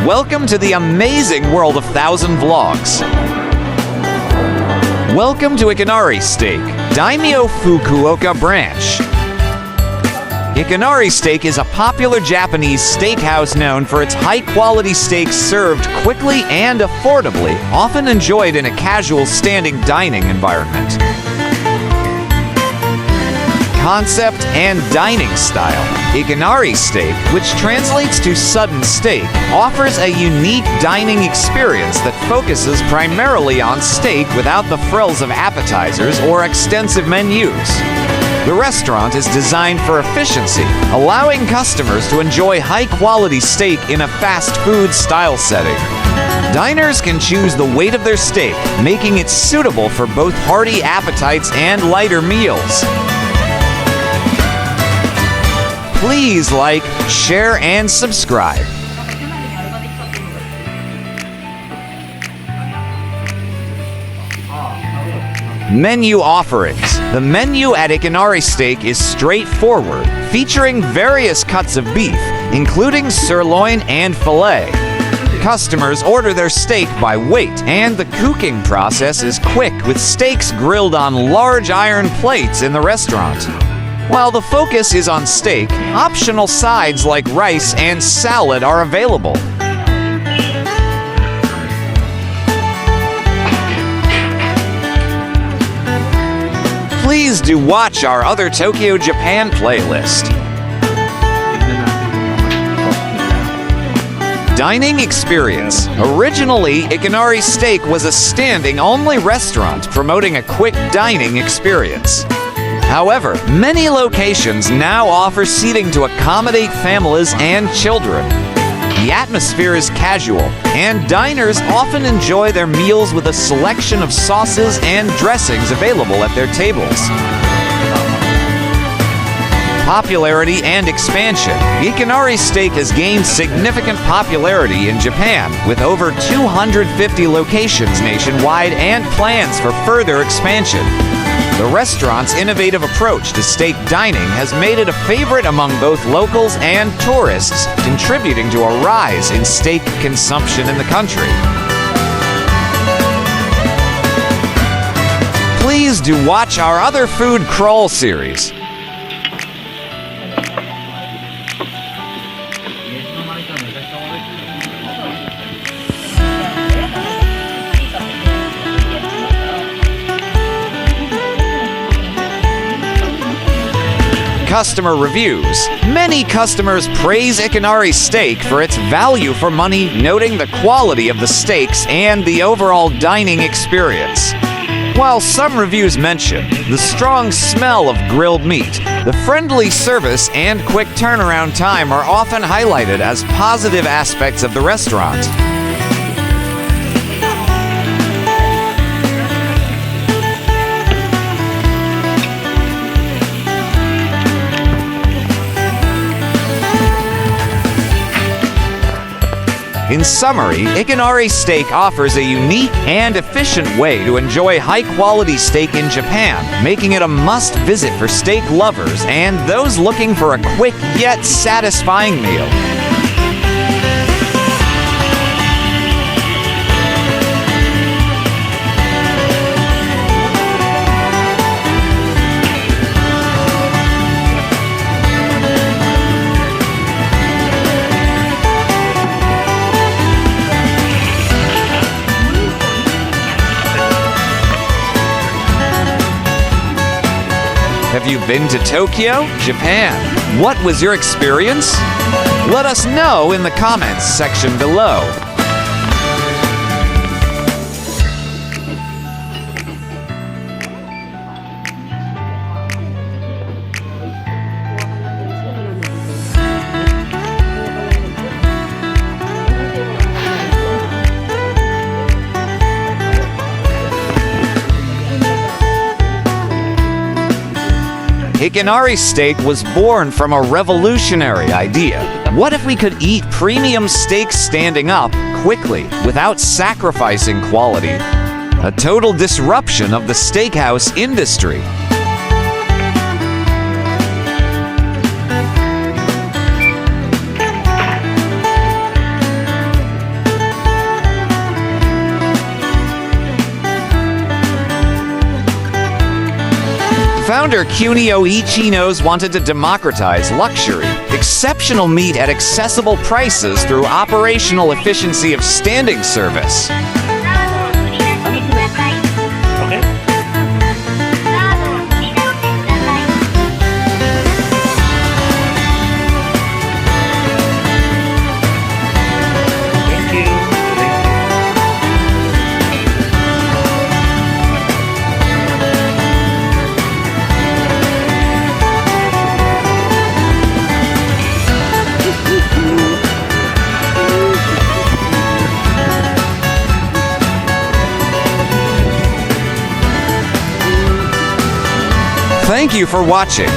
Welcome to the amazing world of 1,000 Vlogs. Welcome to Ikinari Steak, Daimyo Fukuoka branch. Ikinari Steak is a popular Japanese steakhouse known for its high-quality steaks served quickly and affordably, often enjoyed in a casual standing dining environment. Concept and dining style. Ikinari Steak, which translates to sudden steak, offers a unique dining experience that focuses primarily on steak without the frills of appetizers or extensive menus. The restaurant is designed for efficiency, allowing customers to enjoy high-quality steak in a fast food style setting. Diners can choose the weight of their steak, making it suitable for both hearty appetites and lighter meals. Please like, share, and subscribe. Menu offerings. The menu at Ikinari Steak is straightforward, featuring various cuts of beef, including sirloin and filet. Customers order their steak by weight, and the cooking process is quick with steaks grilled on large iron plates in the restaurant. While the focus is on steak, optional sides like rice and salad are available. Please do watch our other Tokyo, Japan playlist. Dining experience. Originally, Ikinari Steak was a standing-only restaurant promoting a quick dining experience. However, many locations now offer seating to accommodate families and children. The atmosphere is casual, and diners often enjoy their meals with a selection of sauces and dressings available at their tables. Popularity and expansion. Ikinari Steak has gained significant popularity in Japan, with over 250 locations nationwide and plans for further expansion. The restaurant's innovative approach to steak dining has made it a favorite among both locals and tourists, contributing to a rise in steak consumption in the country. Please do watch our other food crawl series. Customer reviews. Many customers praise Ikinari Steak for its value for money, noting the quality of the steaks and the overall dining experience. While some reviews mention the strong smell of grilled meat, the friendly service and quick turnaround time are often highlighted as positive aspects of the restaurant. In summary, Ikinari Steak offers a unique and efficient way to enjoy high-quality steak in Japan, making it a must-visit for steak lovers and those looking for a quick yet satisfying meal. Have you been to Tokyo, Japan? What was your experience? Let us know in the comments section below. Ikinari Steak was born from a revolutionary idea. What if we could eat premium steak standing up quickly without sacrificing quality? A total disruption of the steakhouse industry. Founder Kunio Ichinos wanted to democratize luxury, exceptional meat at accessible prices through operational efficiency of standing service. Okay. Thank you. Thank you for watching.